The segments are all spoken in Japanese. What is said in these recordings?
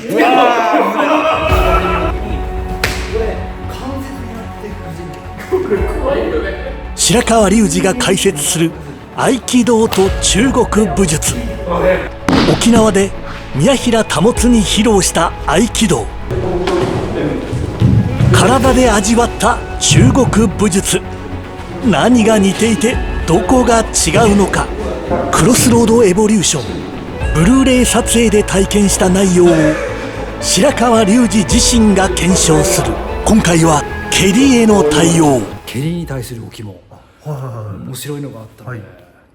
うわこれ関節になって不人怖いよね。白川隆二が解説する合気道と中国武術。沖縄で宮平保に披露した合気道、体で味わった中国武術。何が似ていてどこが違うのか。クロスロードエボリューションブルーレイ撮影で体験した内容を白川隆二自身が検証する。今回は蹴りへの対応。蹴りに対する動きも面白いのがあったので、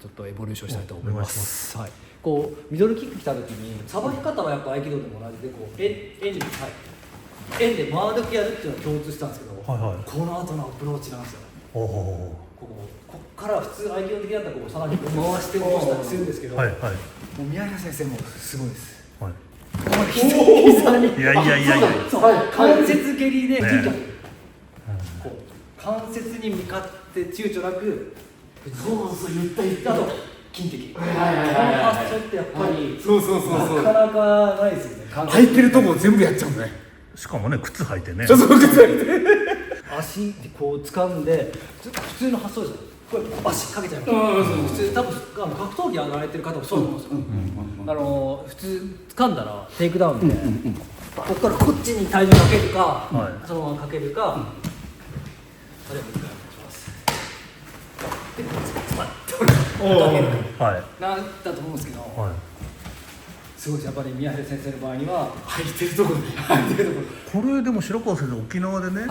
ちょっとエボリューションしたいと思います。はい、こうミドルキック来た時にさばき方はやっぱ合気道でも同じでこう円で回る時やるっていうのは共通したんですけど、この後のアプローチなんですよね。こっから普通合気道的だったらこうさらに回して落としたりするんですけど、もう宮平先生もすごいです。膝にいや関節蹴りでこう関節に向かって躊躇なく言ったあと筋的この発想ってやっぱりなかなかないですよね。履いてるとこ全部やっちゃうね。しかもね、靴履いてね。靴履いて足でこう掴んで普通の発想ですよ。これ足かけちゃいます。普通多分格闘技やられてる方もそうだと思うんですよ。普通掴んだらテイクダウンでここからこっちに体重かけるか、そのままかけるか、それをお願いします。でつまってなんだと思うんですけど、すごいやっぱり宮平先生の場合には履いてるとここれでも白川先生、沖縄でね、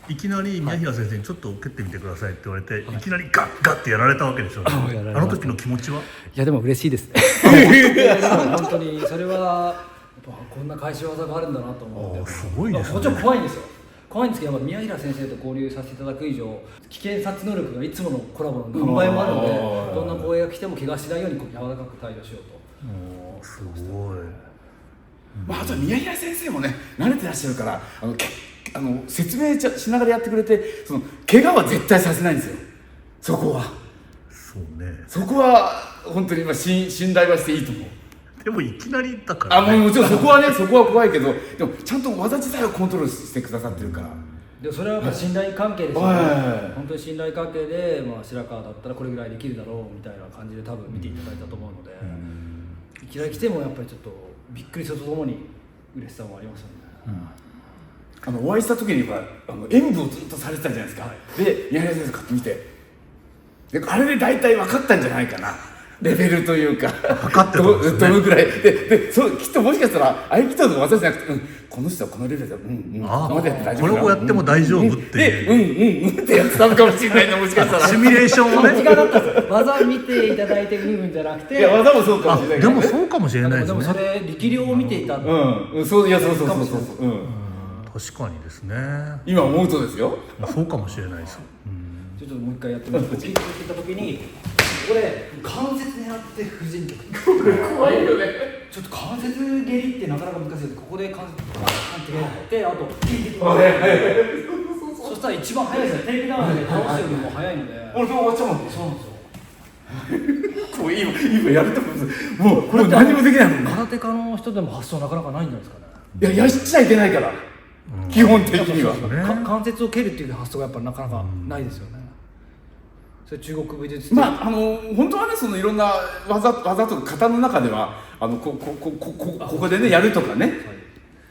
いきなり宮平先生にちょっと蹴ってみてくださいって言われて、いきなりガッガッってやられたわけですよね。あの時の気持ちは？いやでも嬉しいですね。本当にそれはこんな返し技があるんだなと思って。すごいですね。もちろん怖いんですよ。怖いんですけど、宮平先生と交流させていただく以上、危険察知能力がいつものコラボの何倍もあるので、どんな防衛が来ても怪我しないように柔らかく対応しようと。すごい。あとは宮平先生もね、慣れてらっしゃるから説明しながらやってくれて、怪我は絶対させないんですよ。そこはそうね。そこは本当に信頼はしていいと思う。でもいきなりだからね。もちろんそこはね、そこは怖いけど、でもちゃんと技自体をコントロールしてくださってるから。でもそれはやっぱ信頼関係ですよね。本当に信頼関係で、白川だったらこれぐらいできるだろうみたいな感じで多分見ていただいたと思うので、いきなり来てもやっぱりちょっとびっくりするとともに嬉しさもありますよね。お会いした時には演舞をずっとされてたじゃないですか。で宮平先生買ってみて、であれで大体分かったんじゃないかな、レベルというか分かってたんですね。どのぐらいできっともしかしたら合気道の技じゃなくて、この人はこのレベルでこれをやっても大丈夫っていうってやってたのかもしれないね、もしかしたらシミュレーションをね。技見ていただいてるんじゃなくて、いや技もそうかもしれないけど、でもそうかもしれないですね。でもそれ力量を見ていたそう確かにですね。今思うとですよ。そうかもしれないです。ちょっともう一回やってみます。キックって言った時にこれ関節狙って不人力怖いよね。ちょっと関節蹴りってなかなか難しいです。ここで関節バーンってやって、あとそしたら一番早いですね。テイクダウンで倒すよりも早いので。俺も終わっちゃうもんね。そうなんですよ。こう今やるともう何もできないもんね。空手家の人でも発想なかなかないんじゃないですかね。いや、やっちゃいけないから、基本的には関節を蹴るっていう発想がやっぱなかなかないですよね。それ中国武術本当はね、いろんな技とか型の中ではここでねやるとかね、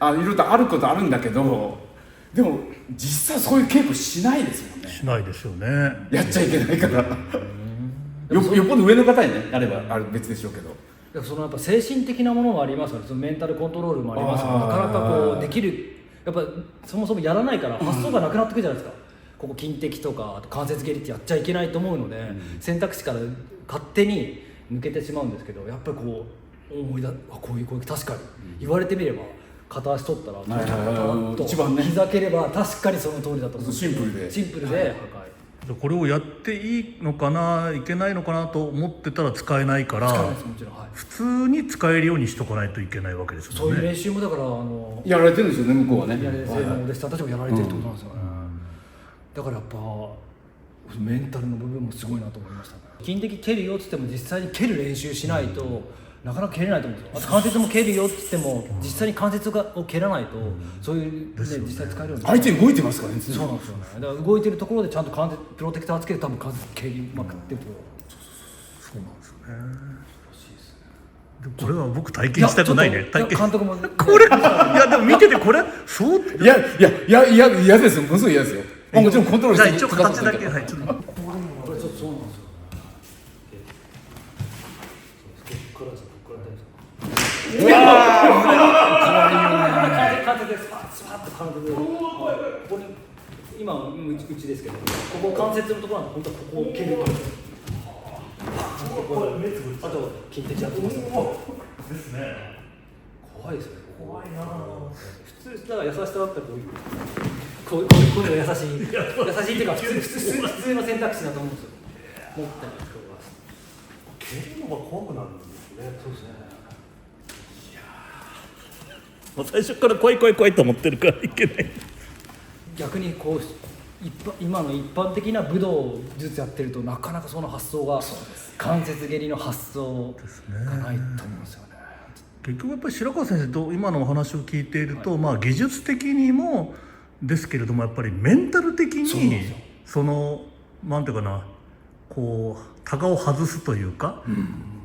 いろいろとあることあるんだけど、でも実際そういう稽古しないですもんね。しないですよね。やっちゃいけないからよっぽど上の方にねやれば別でしょうけど、やっぱ精神的なものもありますから、メンタルコントロールもありますから、なかなかこうできる、やっぱそもそもやらないから発想がなくなってくるじゃないですか。ここ筋的とか関節蹴りってやっちゃいけないと思うので、選択肢から勝手に抜けてしまうんですけど、やっぱりこう思い出こういう確かに言われてみれば、片足取ったら一番ね膝蹴れば確かにその通りだと思う。シンプルで破壊。これをやっていいのかな、いけないのかなと思ってたら使えないから、普通に使えるようにしとかないといけないわけですよね。そういう練習もだからやられてるんですよね、向こうはね。やられてるお弟子さんたちもやられてるってことなんですよね。だからやっぱメンタルの部分もすごいなと思いましたね。筋的蹴るよっつっても実際に蹴る練習しないとなかなか蹴れないと思うんですよ。あと関節も蹴るよって言っても実際に関節を蹴らないとそういう、ね、実際使えるように相手動いてますからね。そうなんですよね。だから動いてるところでちゃんと関節プロテクターつけて多分関節蹴りまくってると。そうなんですよね。でもこれは僕体験したくないね。体験監督もこれいやでも見ててこれそういや嫌ですよ。ものすごい嫌ですよ。もちろんコントロールしてじゃあ一応形だけはいちょっとこれちょっとそうなんですよ。関節でスパッと関節これ今うちですけど、ここ関節のところなんで本当はここを蹴ると。あと筋鉄やってます。ですね。怖いですね。怖いな。普通だから優しさだったらこういうの優しいっていうか普通の選択肢だと思うんですよ。持ってない人が蹴るのが怖くなるんですね。そうですね。もう最初から怖いと思ってるからいけない。逆にこう今の一般的な武道術やってるとなかなかその発想が関節蹴りの発想がないと思うんですよね。結局やっぱり白川先生と今のお話を聞いていると、まあ技術的にもですけれどもやっぱりメンタル的にそのなんていうかなこうタガを外すというか、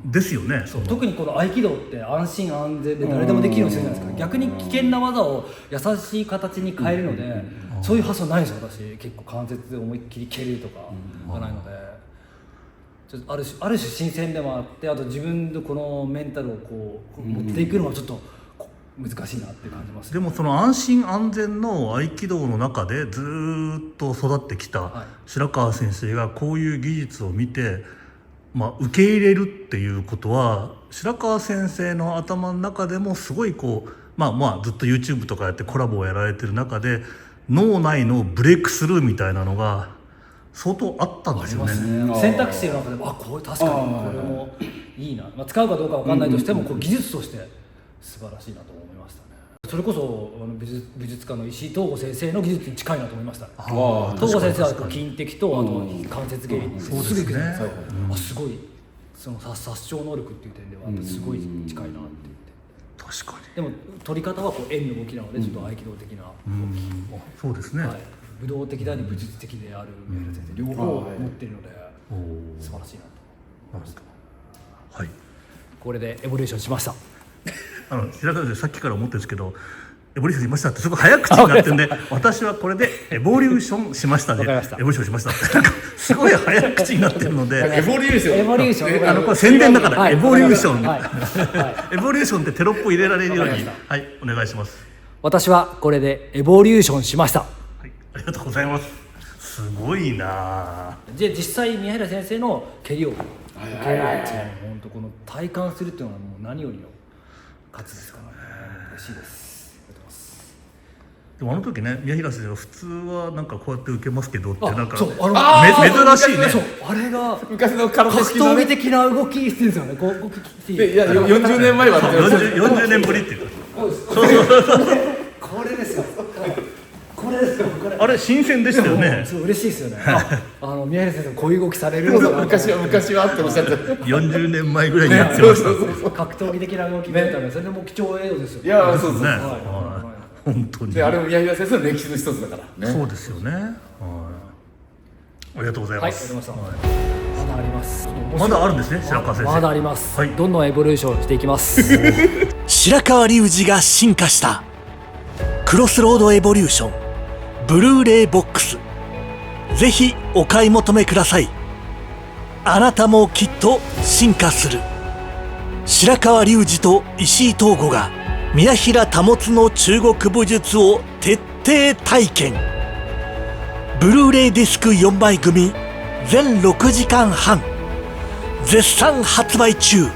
ですよね。特にこの合気道って安心安全で誰でもできるようにするじゃないですか。逆に危険な技を優しい形に変えるので、そういう発想ないんですよ。私結構関節で思いっきり蹴るとかがないので、ちょっとある種新鮮でもあって、あと自分のこのメンタルをこう持っていくのはちょっと難しいなって感じます。でもその安心安全の合気道の中でずっと育ってきた白川先生がこういう技術を見て、受け入れるっていうことは白川先生の頭の中でもすごいこうずっと YouTube とかやってコラボをやられてる中で脳内のブレイクスルーみたいなのが相当あったんですよね。選択肢の中でもこれ確かにこれもいいな、使うかどうかわかんないとしてもこう技術として素晴らしいなと思いましたね。それこそ美術家の石井東吾先生の技術に近いなと思いました。東吾先生は筋的とあと関節蹴りにすぐ行くじゃないですか。すごいその殺傷能力っていう点ではすごい近いなって言って。確かに。でも取り方はこう円の動きなのでちょっと合気道的な、そうですね。武道的であり武術的である三浦先生両方持っているので素晴らしいなと思いました。はい。これでエボリューションしました。白川先生さっきから思ってるんですけどエボリューションしましたってすごい早口になってるんで私はこれでエボリューションしましたね。エボリューションしましたってなんかすごい早口になってるのでエボリューションこれ宣伝だからエボリューション、はいエボリューションってテロップ入れられるようにはいお願いします。私はこれでエボリューションしました。はい、ありがとうございます。すごいな。で実際宮平先生の蹴りを受けるっていうのは本当この体感するっていうのはもう何よりの価値ですからね。嬉しいです。ありがとうございます。でもあの時ね宮平先生は普通はなんかこうやって受けますけどってなんかそう珍しいね。そうあれが昔の体格式のね闘技的な動きしてるんですよね。こう動きっていういや40年前は40年ぶりっていうかこれですよ。これですよ。これあれ新鮮でしたよね。そう嬉しいですよね。宮平先生こういう動きされるのかな。昔はあっておっしゃって40年前ぐらいにやってました。格闘技的な動きメンタルそれでも貴重映像ですよ。いやそうね。本当に。であれも宮平先生の歴史の一つだからね。そうですよね。ありがとうございます。はい、ありがとうございました。まだあります。まだあるんですね白川先生。まだあります。はい。どんどんエボリューションしていきます。白川隆二が進化したクロスロードエボリューションブルーレイボックス、ぜひお買い求めください。あなたもきっと進化する。白川隆二と石井東吾が宮平保の中国武術を徹底体験。ブルーレイディスク4枚組全6時間半絶賛発売中。